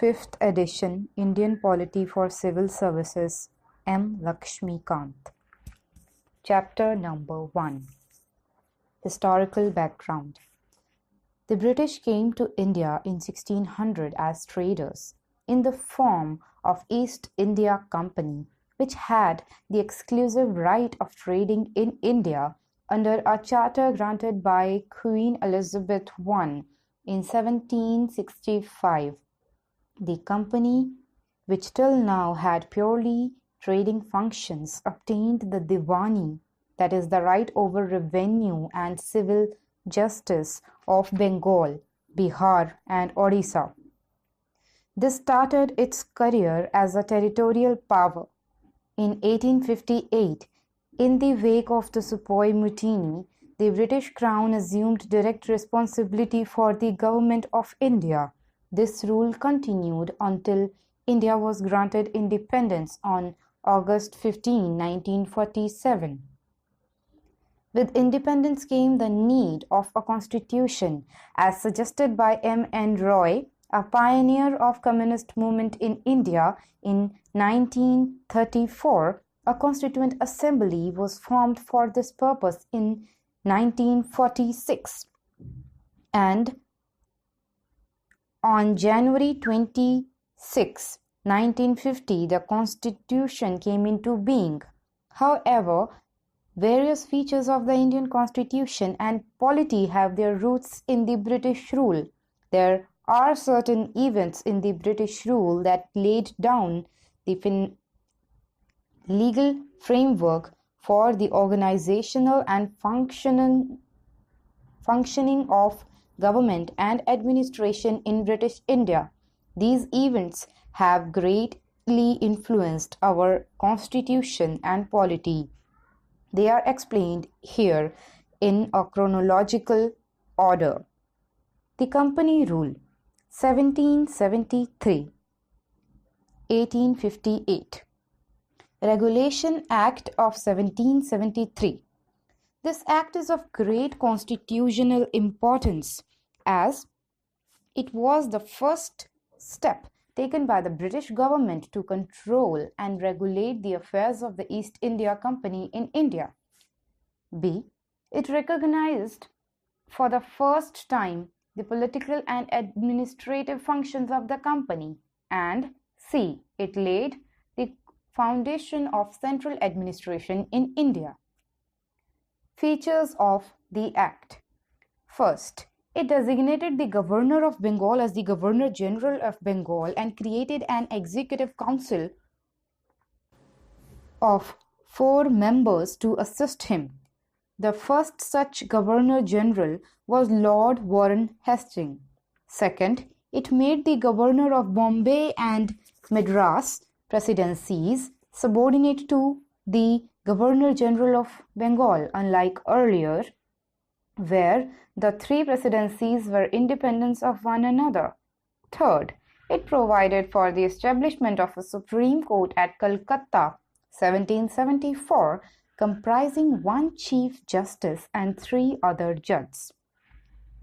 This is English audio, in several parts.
5th edition, Indian Polity for Civil Services, M. Laxmikanth. Chapter number 1. Historical background. The British came to India in 1600 as traders in the form of East India Company, which had the exclusive right of trading in India under a charter granted by Queen Elizabeth I in 1765. The company, which till now had purely trading functions, obtained the Diwani, that is the right over revenue and civil justice of Bengal, Bihar and Odisha. This started its career as a territorial power. In 1858, in the wake of the Sepoy Mutiny, the British Crown assumed direct responsibility for the government of India. This rule continued until India was granted independence on August 15, 1947. With independence came the need of a constitution, as suggested by M. N. Roy, a pioneer of communist movement in India. In 1934, a constituent assembly was formed for this purpose in 1946, and on January 26, 1950, the Constitution came into being. However, various features of the Indian Constitution and polity have their roots in the British rule. There are certain events in the British rule that laid down the legal framework for the organizational and functioning of government and administration in British India. These events have greatly influenced our constitution and polity. They are explained here in a chronological order. The Company Rule, 1773, 1858. Regulation Act of 1773. This act is of great constitutional importance, as it was the first step taken by the British government to control and regulate the affairs of the East India Company in India. B. It recognized for the first time the political and administrative functions of the company. And C. It laid the foundation of central administration in India. Features of the Act. First, it designated the Governor of Bengal as the Governor General of Bengal and created an executive council of 4 members to assist him. The first such Governor General was Lord Warren Hastings. Second, it made the Governor of Bombay and Madras presidencies subordinate to the Governor General of Bengal, unlike earlier, where the 3 presidencies were independent of one another. Third, it provided for the establishment of a Supreme Court at Calcutta, 1774, comprising 1 Chief Justice and 3 other judges.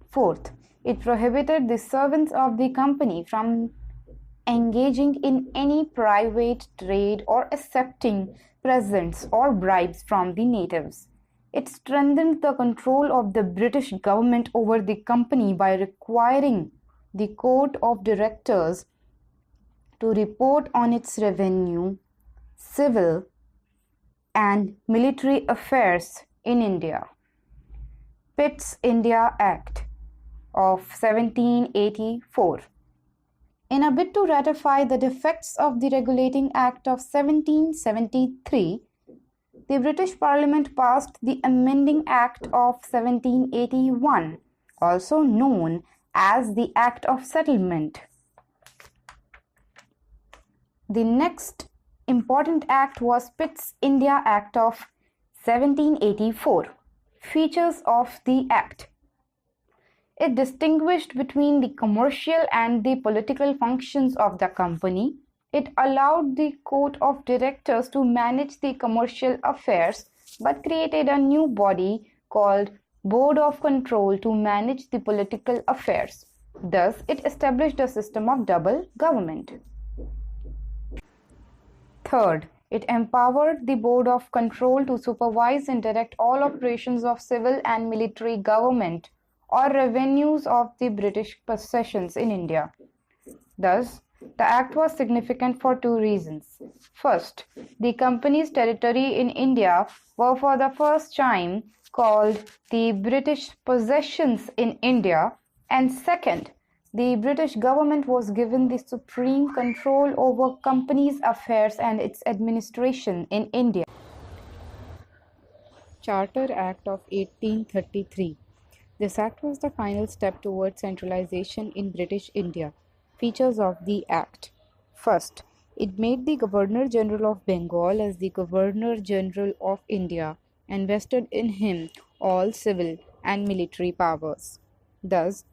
Fourth, it prohibited the servants of the company from engaging in any private trade or accepting presents or bribes from the natives. It strengthened the control of the British government over the company by requiring the Court of Directors to report on its revenue, civil, and military affairs in India. Pitt's India Act of 1784. In a bid to ratify the defects of the Regulating Act of 1773, the British Parliament passed the Amending Act of 1781, also known as the Act of Settlement. The next important act was Pitt's India Act of 1784. Features of the Act. It distinguished between the commercial and the political functions of the company. It allowed the Court of Directors to manage the commercial affairs, but created a new body called Board of Control to manage the political affairs. Thus, it established a system of double government. Third, it empowered the Board of Control to supervise and direct all operations of civil and military government or revenues of the British possessions in India. Thus, the Act was significant for two reasons. First, the company's territory in India were for the first time called the British possessions in India, and second, the British government was given the supreme control over company's affairs and its administration in India. Charter Act of 1833. This act was the final step towards centralization in British India. Features of the Act. First, it made the Governor General of Bengal as the Governor General of India and vested in him all civil and military powers. Thus,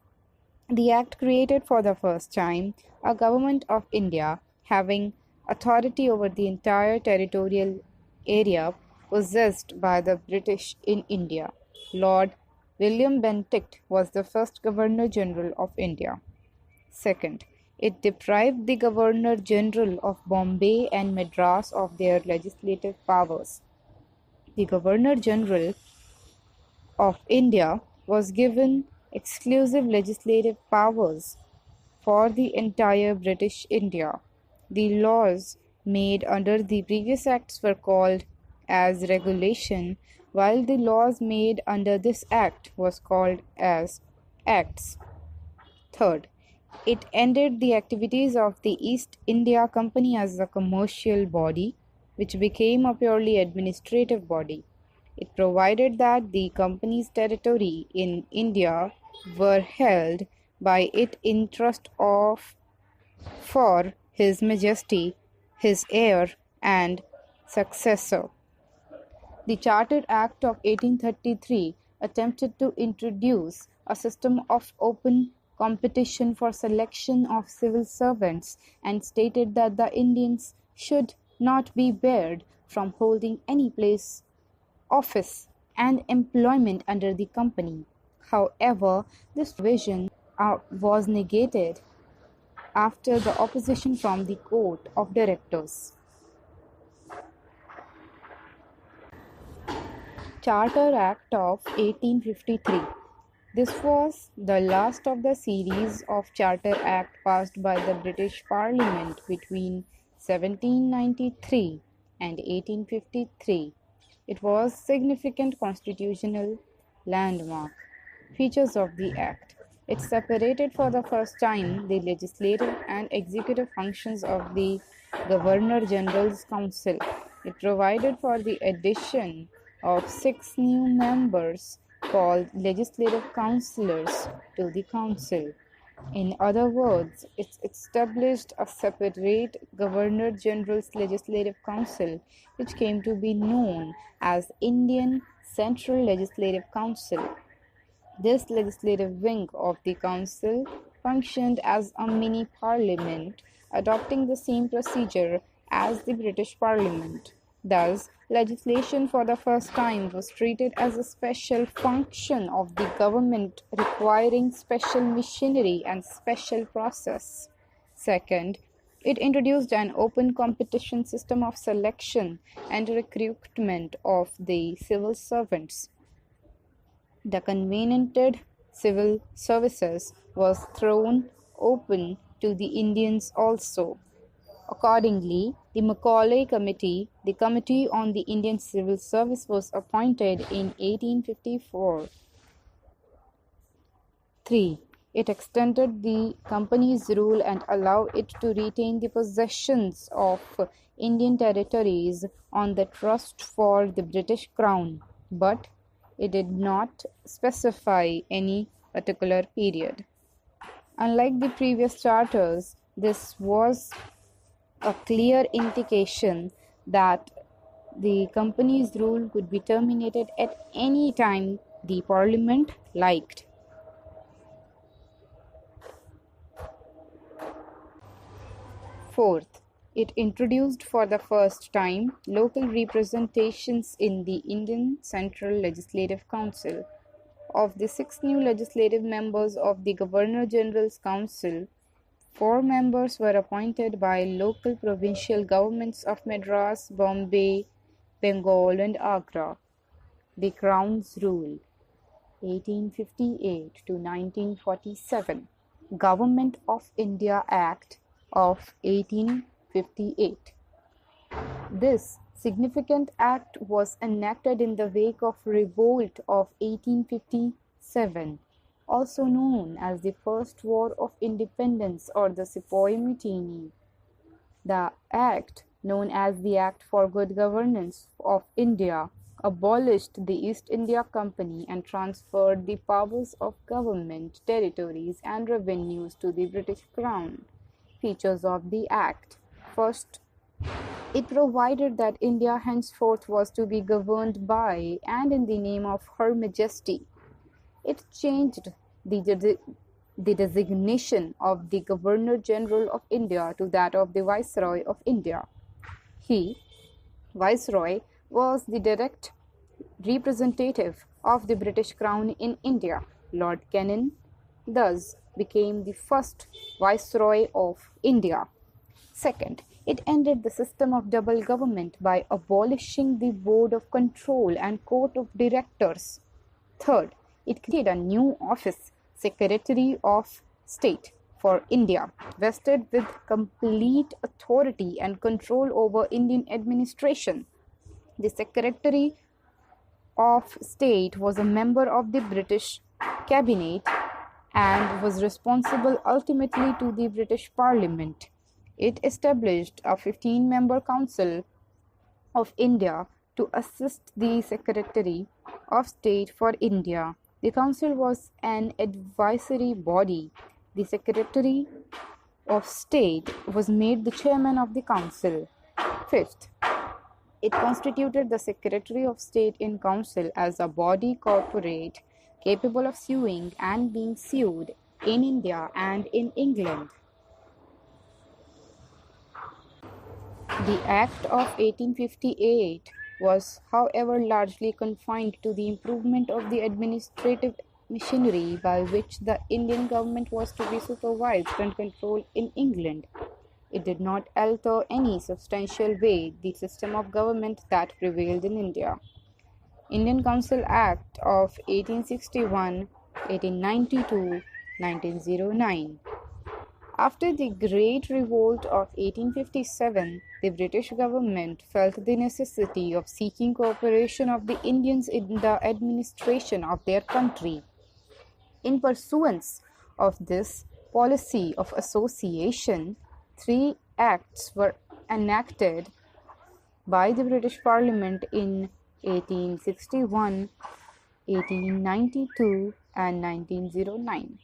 the Act created for the first time a Government of India having authority over the entire territorial area possessed by the British in India. Lord William Bentinck was the first Governor General of India. Second, it deprived the Governor General of Bombay and Madras of their legislative powers. The Governor General of India was given exclusive legislative powers for the entire British India. The laws made under the previous acts were called as regulation, while the laws made under this act was called as acts. Third, it ended the activities of the East India Company as a commercial body, which became a purely administrative body. It provided that the company's territory in India were held by it in trust for His Majesty, his heir and successor. The Charter Act of 1833 attempted to introduce a system of open competition for selection of civil servants and stated that the Indians should not be barred from holding any place, office, and employment under the company. However, this provision was negated after the opposition from the Court of Directors. Charter Act of 1853. This was the last of the series of Charter Act passed by the British Parliament between 1793 and 1853. It was a significant constitutional landmark. Features of the Act. It separated for the first time the legislative and executive functions of the Governor General's Council. It provided for the addition of 6 new members called legislative councillors to the council. In other words, it established a separate Governor General's Legislative Council, which came to be known as Indian Central Legislative Council. This legislative wing of the council functioned as a mini parliament, adopting the same procedure as the British Parliament. Thus, legislation for the first time was treated as a special function of the government requiring special machinery and special process. Second, it introduced an open competition system of selection and recruitment of the civil servants. The convenanted civil services was thrown open to the Indians also. Accordingly, the Macaulay Committee, the Committee on the Indian Civil Service, was appointed in 1854. 3. It extended the company's rule and allowed it to retain the possessions of Indian territories on the trust for the British Crown, but it did not specify any particular period. Unlike the previous charters, this was a clear indication that the company's rule could be terminated at any time the Parliament liked. Fourth, it introduced for the first time local representations in the Indian Central Legislative Council. Of the 6 new legislative members of the Governor-General's Council, 4 members were appointed by local provincial governments of Madras, Bombay, Bengal, and Agra. The Crown's Rule, 1858 to 1947. Government of India Act of 1858. This significant act was enacted in the wake of revolt of 1857, also known as the First War of Independence or the Sepoy Mutiny. The act, known as the Act for Good Governance of India, abolished the East India Company and transferred the powers of government, territories, and revenues to the British Crown. Features of the Act. First, it provided that India henceforth was to be governed by and in the name of Her Majesty. It changed the designation of the Governor-General of India to that of the Viceroy of India. He, Viceroy, was the direct representative of the British Crown in India. Lord Canning thus became the first Viceroy of India. Second, it ended the system of double government by abolishing the Board of Control and Court of Directors. Third, it created a new office, Secretary of State for India, vested with complete authority and control over Indian administration. The Secretary of State was a member of the British Cabinet and was responsible ultimately to the British Parliament. It established a 15-member Council of India to assist the Secretary of State for India. The Council was an advisory body. The Secretary of State was made the chairman of the Council. Fifth, it constituted the Secretary of State in Council as a body corporate capable of suing and being sued in India and in England. The Act of 1858 was, however, largely confined to the improvement of the administrative machinery by which the Indian government was to be supervised and controlled in England. It did not alter any substantial way the system of government that prevailed in India. Indian Council Act of 1861, 1892, 1909. After the Great Revolt of 1857, the British government felt the necessity of seeking cooperation of the Indians in the administration of their country. In pursuance of this policy of association, 3 acts were enacted by the British Parliament in 1861, 1892, and 1909.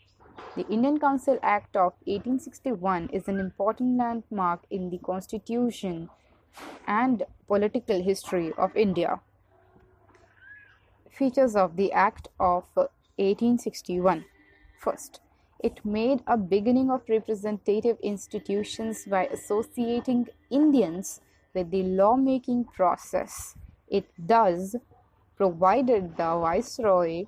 The Indian Council Act of 1861 is an important landmark in the constitution and political history of India. Features of the Act of 1861. First, it made a beginning of representative institutions by associating Indians with the lawmaking process. It thus provided the Viceroy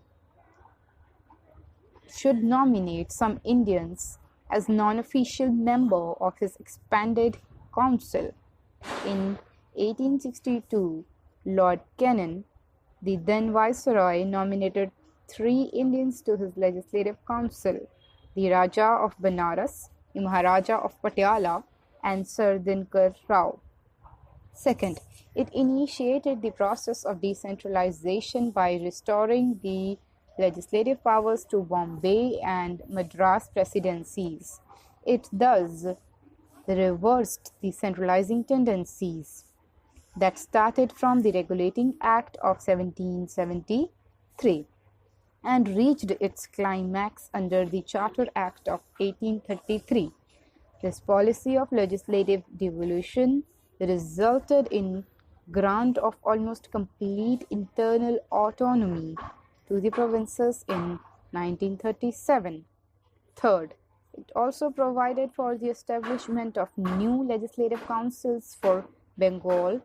should nominate some Indians as non-official member of his expanded council. In 1862, Lord Canning, the then Viceroy, nominated 3 Indians to his legislative council: the Raja of Banaras, the Maharaja of Patiala, and Sir Dinkar Rao. Second, it initiated the process of decentralization by restoring the legislative powers to Bombay and Madras presidencies. It thus reversed the centralizing tendencies that started from the Regulating Act of 1773 and reached its climax under the Charter Act of 1833. This policy of legislative devolution resulted in grant of almost complete internal autonomy to the provinces in 1937. Third, it also provided for the establishment of new legislative councils for Bengal,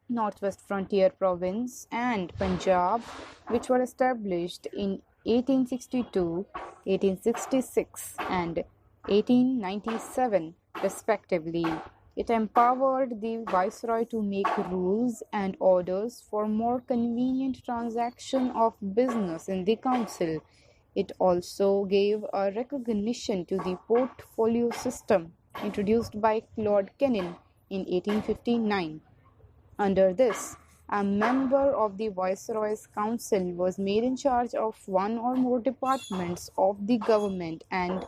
Northwest Frontier Province, and Punjab, which were established in 1862, 1866, and 1897, respectively. It empowered the Viceroy to make rules and orders for more convenient transaction of business in the Council. It also gave a recognition to the portfolio system introduced by Lord Kennan in 1859. Under this, a member of the Viceroy's Council was made in charge of one or more departments of the government and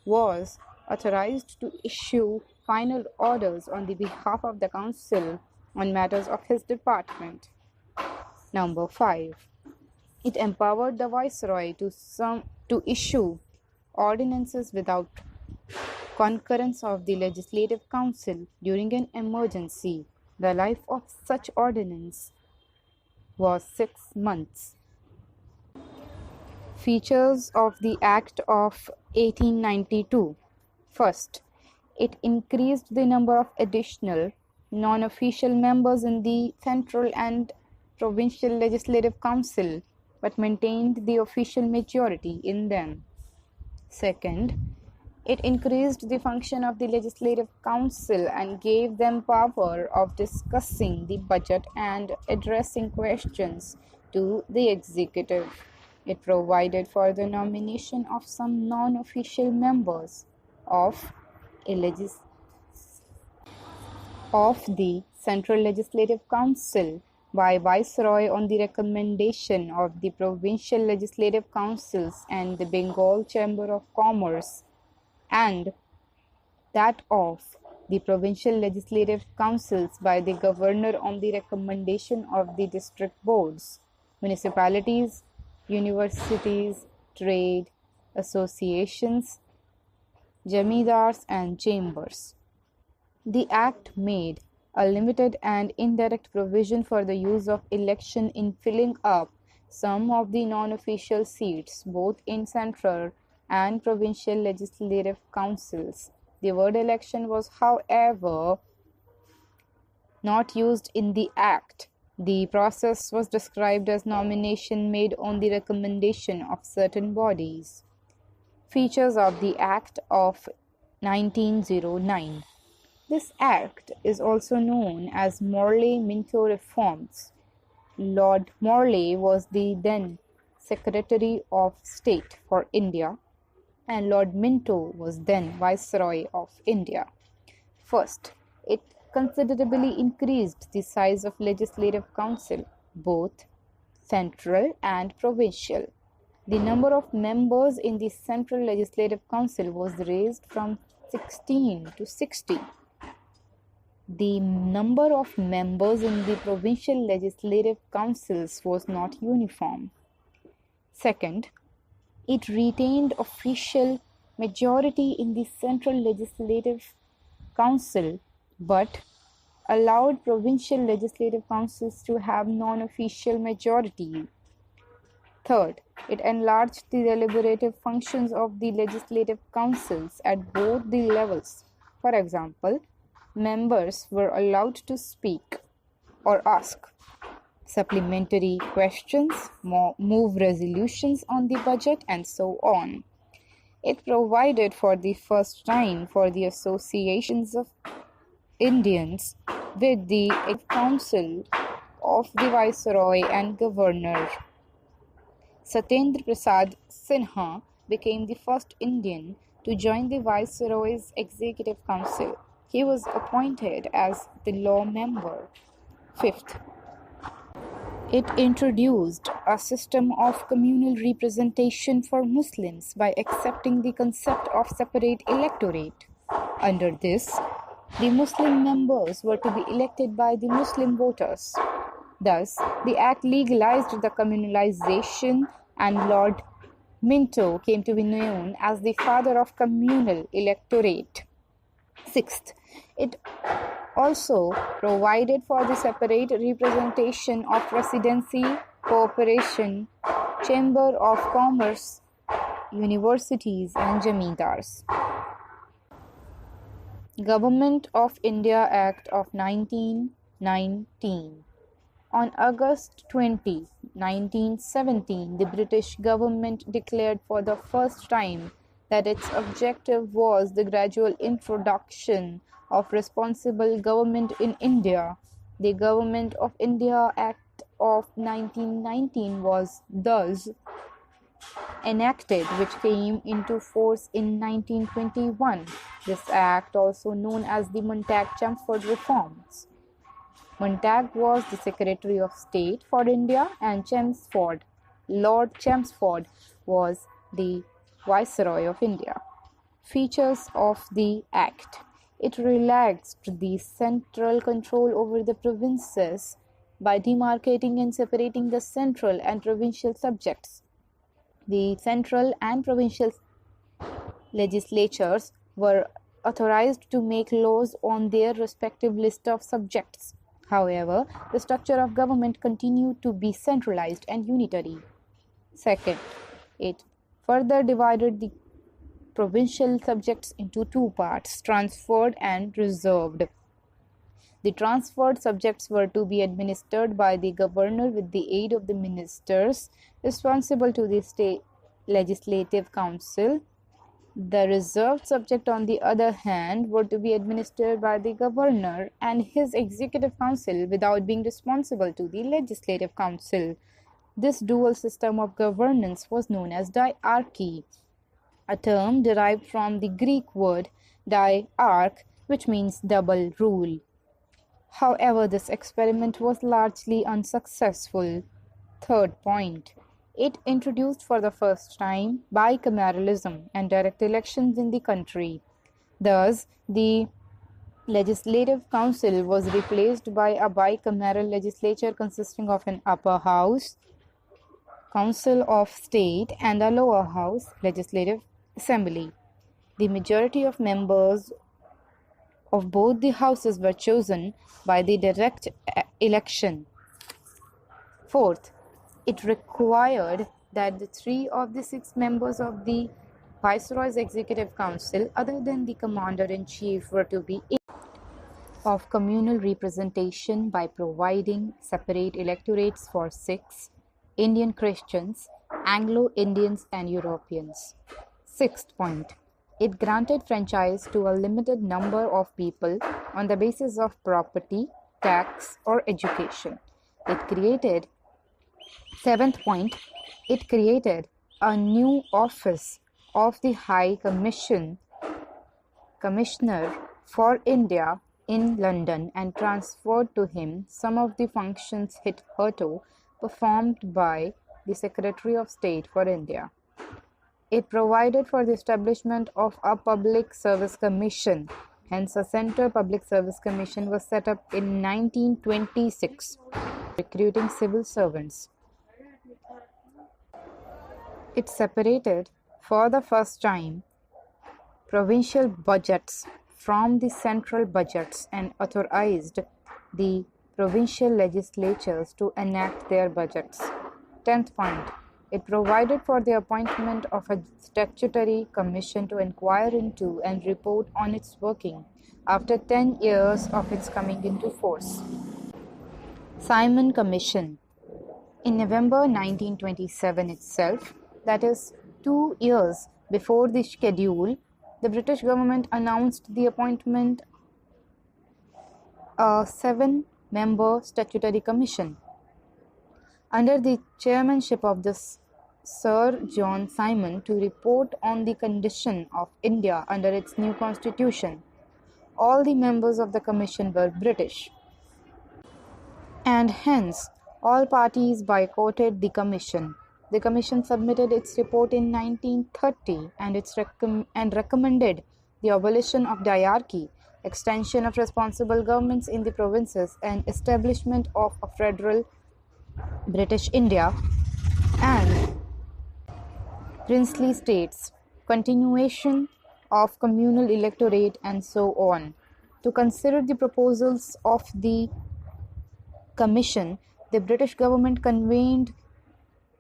was authorized to issue final orders on the behalf of the Council on matters of his department. Number 5. It empowered the Viceroy to issue ordinances without concurrence of the Legislative Council during an emergency. The life of such ordinance was 6 months. Features of the Act of 1892. First, it increased the number of additional non-official members in the central and provincial legislative council, but maintained the official majority in them. Second, it increased the function of the Legislative Council and gave them power of discussing the budget and addressing questions to the executive. It provided for the nomination of some non-official members of the Central Legislative Council by Viceroy on the recommendation of the Provincial Legislative Councils and the Bengal Chamber of Commerce, and that of the Provincial Legislative Councils by the Governor on the recommendation of the district boards, municipalities, universities, trade associations, jamidars, and chambers. The Act made a limited and indirect provision for the use of election in filling up some of the non-official seats, both in central and provincial legislative councils. The word election was, however, not used in the Act. The process was described as nomination made on the recommendation of certain bodies. Features of the Act of 1909. This Act is also known as Morley-Minto Reforms. Lord Morley was the then Secretary of State for India, and Lord Minto was then Viceroy of India. First, it considerably increased the size of Legislative Council, both central and provincial. The number of members in the Central Legislative Council was raised from 16 to 60. The number of members in the provincial legislative councils was not uniform. Second, it retained official majority in the Central Legislative Council, but allowed provincial legislative councils to have non-official majority. Third, it enlarged the deliberative functions of the legislative councils at both the levels. For example, members were allowed to speak or ask supplementary questions, move resolutions on the budget, and so on. It provided for the first time for the associations of Indians with the council of the Viceroy and Governor. Satyendra Prasad Sinha became the first Indian to join the Viceroy's Executive Council. He was appointed as the law member. Fifth, it introduced a system of communal representation for Muslims by accepting the concept of separate electorate. Under this, the Muslim members were to be elected by the Muslim voters. Thus, the Act legalized the communalization, and Lord Minto came to be known as the father of communal electorate. Sixth, it also provided for the separate representation of Presidency, Corporation, Chamber of Commerce, universities, and jamidars. Government of India Act of 1919. On August 20, 1917, the British government declared for the first time that its objective was the gradual introduction of responsible government in India. The Government of India Act of 1919 was thus enacted, which came into force in 1921. This act, also known as the Montague-Chelmsford Reforms. Montague was the Secretary of State for India and Lord Chelmsford was the Viceroy of India. Features of the Act. It relaxed the central control over the provinces by demarcating and separating the central and provincial subjects. The central and provincial legislatures were authorized to make laws on their respective list of subjects. However, the structure of government continued to be centralized and unitary. Second, it further divided the provincial subjects into two parts, transferred and reserved. The transferred subjects were to be administered by the governor with the aid of the ministers responsible to the state legislative council. The reserved subject, on the other hand, were to be administered by the governor and his executive council without being responsible to the legislative council. This dual system of governance was known as diarchy, a term derived from the Greek word diarch, which means double rule. However, this experiment was largely unsuccessful. Third point. It introduced for the first time bicameralism and direct elections in the country. Thus, the Legislative Council was replaced by a bicameral legislature consisting of an upper house, Council of State, and a lower house, Legislative Assembly. The majority of members of both the houses were chosen by the direct election. Fourth, it required that the 3 of the 6 members of the Viceroy's Executive Council, other than the Commander-in-Chief, were to be of communal representation by providing separate electorates for Sikhs, Indian Christians, Anglo-Indians, and Europeans. Sixth point. It granted franchise to a limited number of people on the basis of property, tax, or education. Seventh point. It created a new office of the High Commissioner for India in London and transferred to him some of the functions hitherto performed by the Secretary of State for India. It provided for the establishment of a Public Service Commission. Hence, a Central Public Service Commission was set up in 1926, recruiting civil servants. It separated, for the first time, provincial budgets from the central budgets and authorized the provincial legislatures to enact their budgets. 10th point. It provided for the appointment of a statutory commission to inquire into and report on its working after 10 years of its coming into force. Simon Commission. In November 1927 itself, that is 2 years before the schedule, the British government announced the appointment a 7-member statutory commission under the chairmanship of Sir John Simon to report on the condition of India under its new constitution. All the members of the commission were British, and hence all parties boycotted the commission. The commission submitted its report in 1930 and recommended the abolition of diarchy, extension of responsible governments in the provinces, and establishment of a federal British India and princely states, continuation of communal electorate, and so on. To consider the proposals of the commission, the British government convened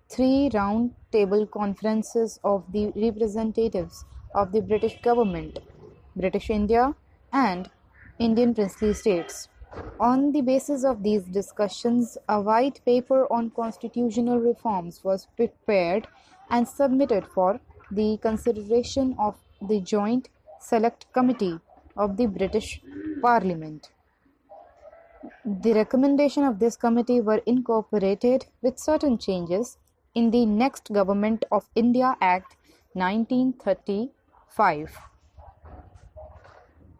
3 round-table conferences of the representatives of the British government, British India, and Indian princely states. On the basis of these discussions, a white paper on constitutional reforms was prepared and submitted for the consideration of the Joint Select Committee of the British Parliament. The recommendations of this committee were incorporated with certain changes in the next Government of India Act 1935.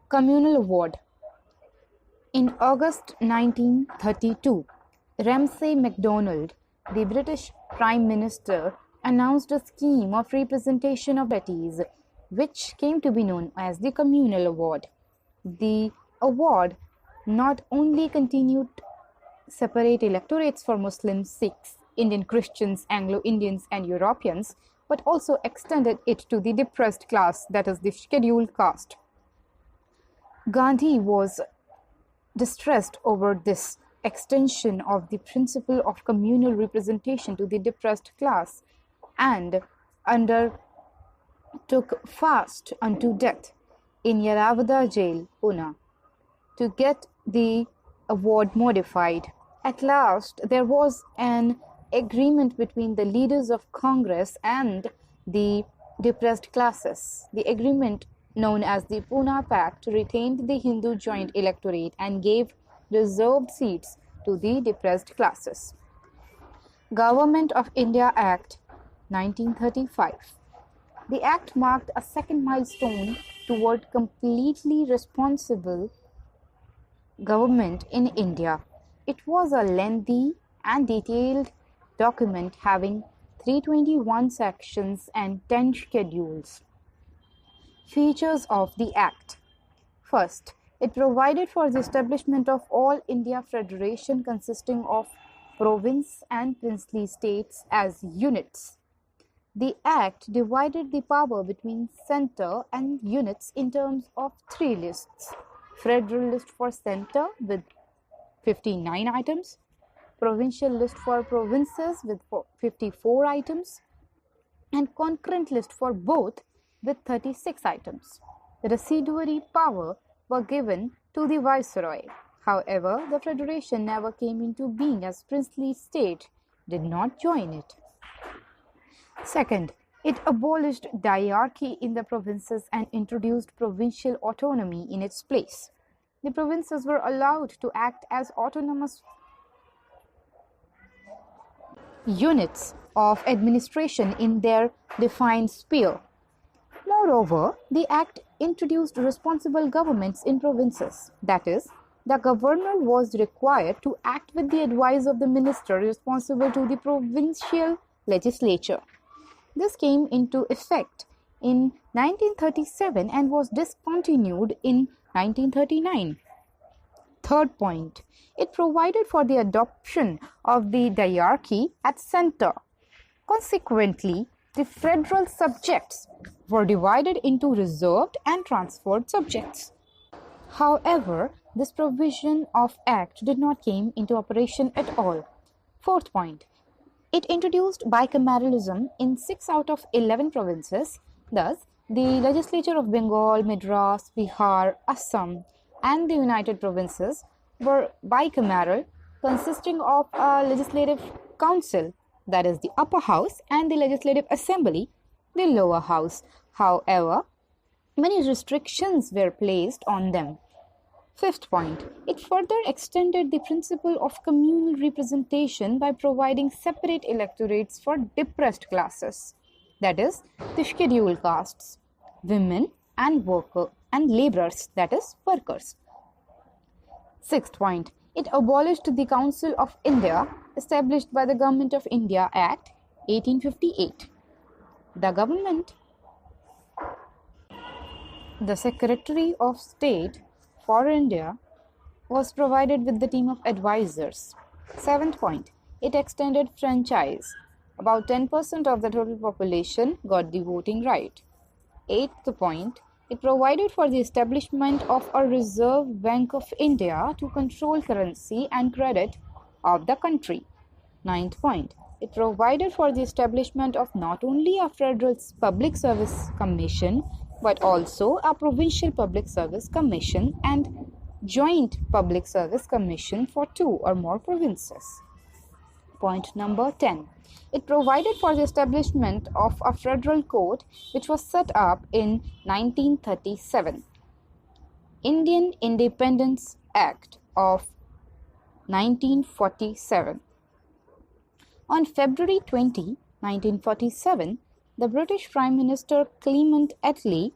Communal Award. In August 1932, Ramsay MacDonald, the British Prime Minister, announced a scheme of representation of parties, which came to be known as the Communal Award. The award not only continued separate electorates for Muslims, Sikhs, Indian Christians, Anglo-Indians, and Europeans, but also extended it to the depressed class, that is, the scheduled caste. Gandhi was distressed over this extension of the principle of communal representation to the depressed class and undertook fast unto death in Yaravada jail, Pune, to get the award modified. At last, there was an agreement between the leaders of Congress and the depressed classes. The agreement, known as the Pune Pact, retained the Hindu joint electorate and gave reserved seats to the depressed classes. Government of India Act 1935. The act marked a second milestone toward completely responsible government in India. It was a lengthy and detailed document having 321 sections and 10 schedules. Features of the Act. First, it provided for the establishment of All India Federation consisting of province and princely states as units. The Act divided the power between centre and units in terms of three lists: Federal list for centre with 59 items, Provincial list for provinces with 54 items, and Concurrent list for both with 36 items. The residuary power were given to the Viceroy. However, the Federation never came into being as princely state did not join it. Second, it abolished diarchy in the provinces and introduced provincial autonomy in its place. The provinces were allowed to act as autonomous units of administration in their defined sphere. Moreover, the Act introduced responsible governments in provinces. That is, the governor was required to act with the advice of the minister responsible to the provincial legislature. This came into effect in 1937 and was discontinued in 1939. Third point, it provided for the adoption of the diarchy at centre. Consequently, the federal subjects were divided into reserved and transferred subjects. However, this provision of Act did not came into operation at all. Fourth point, it introduced bicameralism in 6 out of 11 provinces. Thus, the legislature of Bengal, Madras, Bihar, Assam, and the United Provinces were bicameral, consisting of a legislative council, that is the upper house, and the legislative assembly, the lower house. However, many restrictions were placed on them. Fifth point, it further extended the principle of communal representation by providing separate electorates for depressed classes, that is, the scheduled castes, women and workers and laborers, that is, workers. Sixth point, it abolished the Council of India established by the Government of India Act 1858. The Secretary of State for India was provided with the team of advisors. Seventh point, it extended franchise. About 10% of the total population got the voting right. Eighth point, it provided for the establishment of a Reserve Bank of India to control currency and credit of the country. Ninth point, it provided for the establishment of not only a Federal Public Service Commission but also a Provincial Public Service Commission and Joint Public Service Commission for 2 or more provinces. Point number 10. It provided for the establishment of a federal court which was set up in 1937. Indian Independence Act of 1947. On February 20, 1947, the British Prime Minister Clement Attlee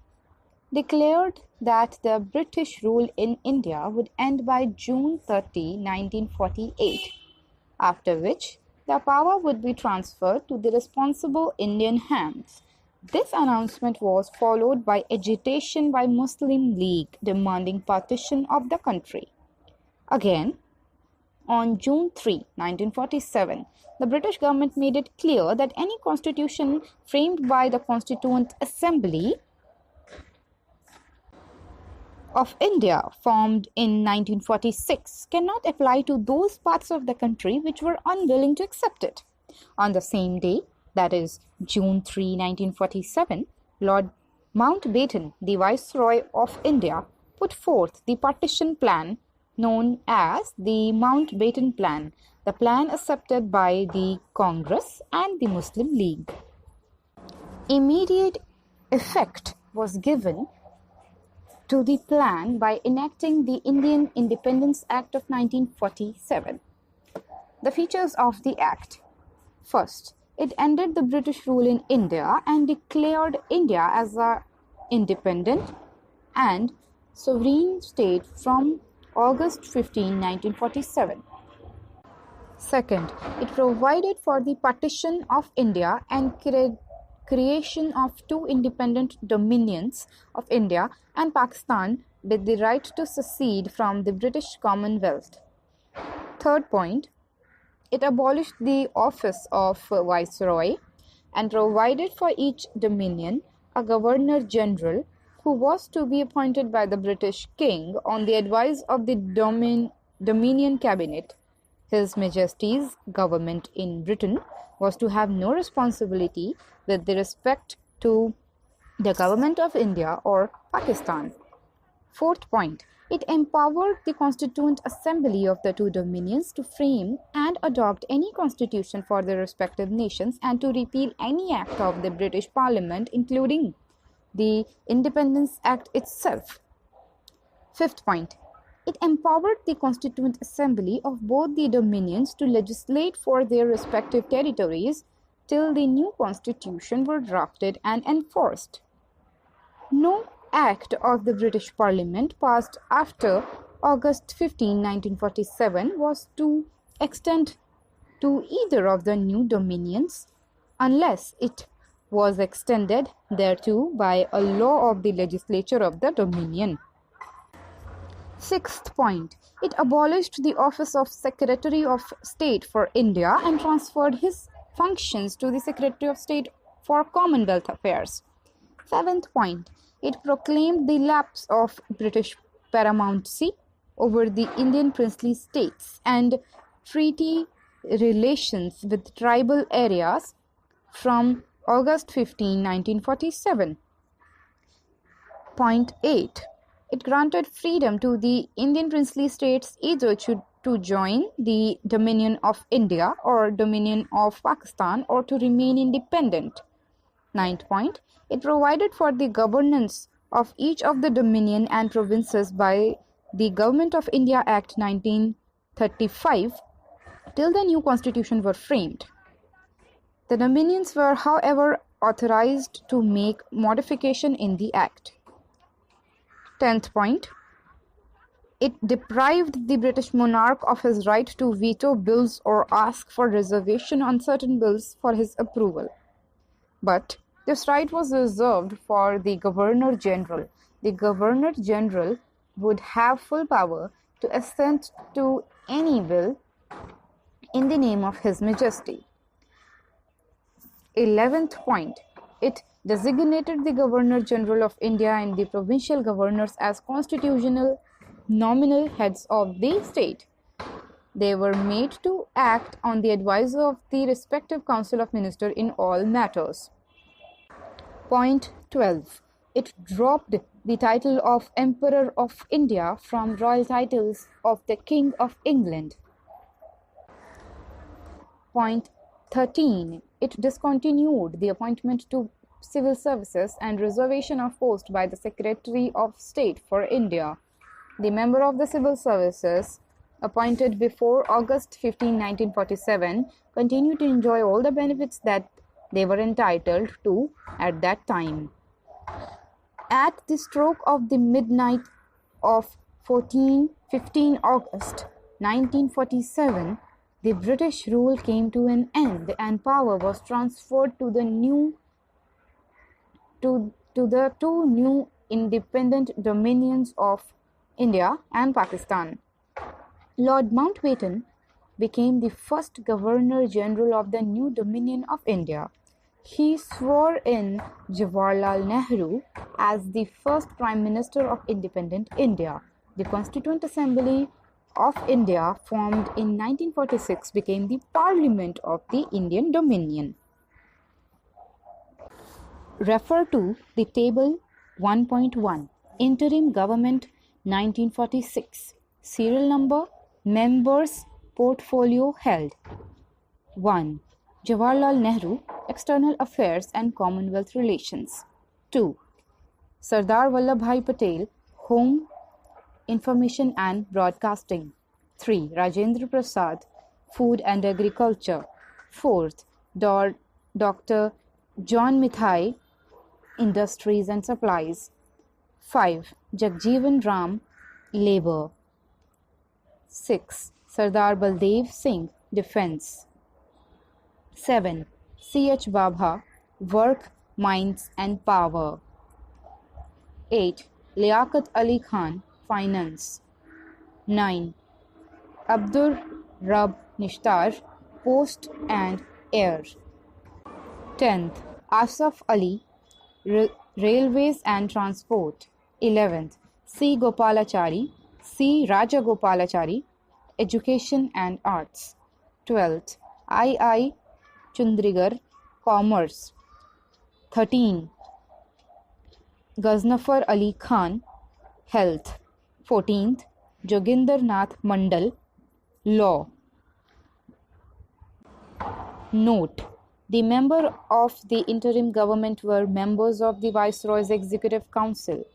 declared that the British rule in India would end by June 30, 1948, after which the power would be transferred to the responsible Indian hands. This announcement was followed by agitation by Muslim League demanding partition of the country. Again, on June 3, 1947, the British government made it clear that any constitution framed by the Constituent Assembly of India formed in 1946 cannot apply to those parts of the country which were unwilling to accept it. On the same day, that is June 3, 1947, Lord Mountbatten, the Viceroy of India, put forth the partition plan known as the Mountbatten Plan, the plan accepted by the Congress and the Muslim League. Immediate effect was given to the plan by enacting the Indian Independence Act of 1947. The features of the Act. First, it ended the British rule in India and declared India as an independent and sovereign state from August 15, 1947. Second, it provided for the partition of India and creation of 2 independent dominions of India and Pakistan with the right to secede from the British Commonwealth. Third point, it abolished the office of Viceroy and provided for each dominion a Governor General who was to be appointed by the British King on the advice of the Dominion Cabinet. His Majesty's government in Britain was to have no responsibility with respect to the government of India or Pakistan. Fourth point, it empowered the Constituent Assembly of the 2 dominions to frame and adopt any constitution for their respective nations and to repeal any act of the British Parliament, including the Independence Act itself. Fifth point, it empowered the Constituent Assembly of both the dominions to legislate for their respective territories till the new constitution were drafted and enforced. No act of the British Parliament passed after August 15, 1947 was to extend to either of the new dominions unless it was extended thereto by a law of the legislature of the dominion. Sixth point, it abolished the office of Secretary of State for India and transferred his functions to the Secretary of State for Commonwealth Affairs. Seventh point, it proclaimed the lapse of British paramountcy over the Indian princely states and treaty relations with tribal areas from August 15, 1947. Point 8. It granted freedom to the Indian princely states either to join the Dominion of India or Dominion of Pakistan or to remain independent. Ninth point, it provided for the governance of each of the dominion and provinces by the Government of India Act 1935 till the new constitution were framed. The dominions were, however, authorized to make modification in the Act. 10th point, it deprived the British monarch of his right to veto bills or ask for reservation on certain bills for his approval. But this right was reserved for the Governor General. The Governor General would have full power to assent to any bill in the name of His Majesty. 11th point, it designated the Governor General of India and the provincial governors as constitutional nominal heads of the state. They were made to act on the advice of the respective Council of Ministers in all matters. Point 12. It dropped the title of Emperor of India from royal titles of the King of England. Point 13. It discontinued the appointment to civil services and reservation of post by the Secretary of State for India. The member of the civil services appointed before August 15, 1947 continued to enjoy all the benefits that they were entitled to at that time. At the stroke of the midnight of 15 August 1947, the British rule came to an end and power was transferred to the two new independent dominions of India and Pakistan. Lord Mountbatten became the first Governor-General of the new Dominion of India. He swore in Jawaharlal Nehru as the first Prime Minister of independent India. The Constituent Assembly of India, formed in 1946, became the Parliament of the Indian Dominion. Refer to the Table 1.1, Interim Government 1946, Serial Number, Members, Portfolio held. 1. Jawaharlal Nehru, External Affairs and Commonwealth Relations. 2. Sardar Vallabhbhai Patel, Home, Information and Broadcasting. 3. Rajendra Prasad, Food and Agriculture. 4th. Dr. John Mithai, Industries and Supplies. 5. Jagjeevan Ram, Labour. 6. Sardar Baldev Singh, Defence. 7. C.H. Babha, Work, Mines and Power. 8. Liaquat Ali Khan, Finance. 9. Abdur Rab Nishtar, Post and Air. 10th. Asaf Ali, Railways and Transport. 11th. C. Gopalachari, C. Rajagopalachari, Education and Arts. 12th. I. Chundrigar, Commerce. 13. Ghaznafar Ali Khan, Health. 14th. Joginder Nath Mandal, Law. Note: the members of the interim government were members of the Viceroy's Executive Council.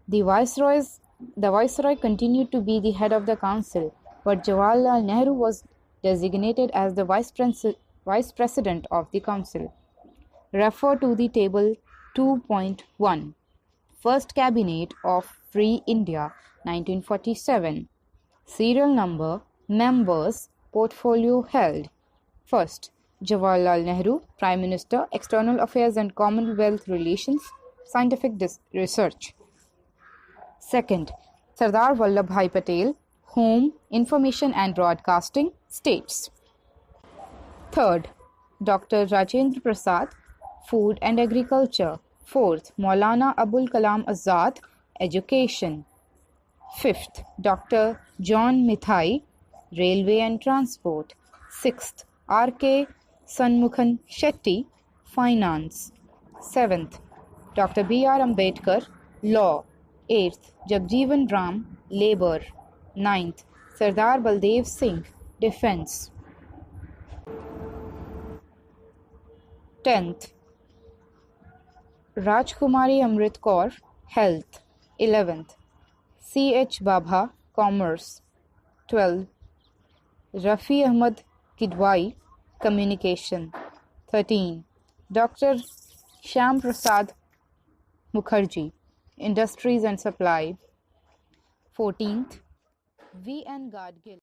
The Viceroy continued to be the head of the council, but Jawaharlal Nehru was designated as the Vice President of the council. Refer to the Table 2.1, First Cabinet of Free India, 1947. Serial Number, Members, Portfolio held. First, Jawaharlal Nehru, Prime Minister, External Affairs and Commonwealth Relations, Scientific Research. Second, Sardar Vallabhbhai Patel, Home, Information and Broadcasting, States. Third, Dr. Rajendra Prasad, Food and Agriculture. Fourth, Maulana Abul Kalam Azad, Education. Fifth, Dr. John Mithai, Railway and Transport. Sixth, R.K. Sanmukhan Shetty, Finance. Seventh, Dr. B.R. Ambedkar, Law. Eighth, Jagjeevan Ram, Labour. Ninth, Sardar Baldev Singh, Defence. 10th, Rajkumari Amrit Kaur, Health. 11th, C.H. Babha, Commerce. 12th, Rafi Ahmad Kidwai, Communication. 13. Dr. Shyam Prasad Mukherjee, Industries and Supply. 14th, V. N. Gadgil.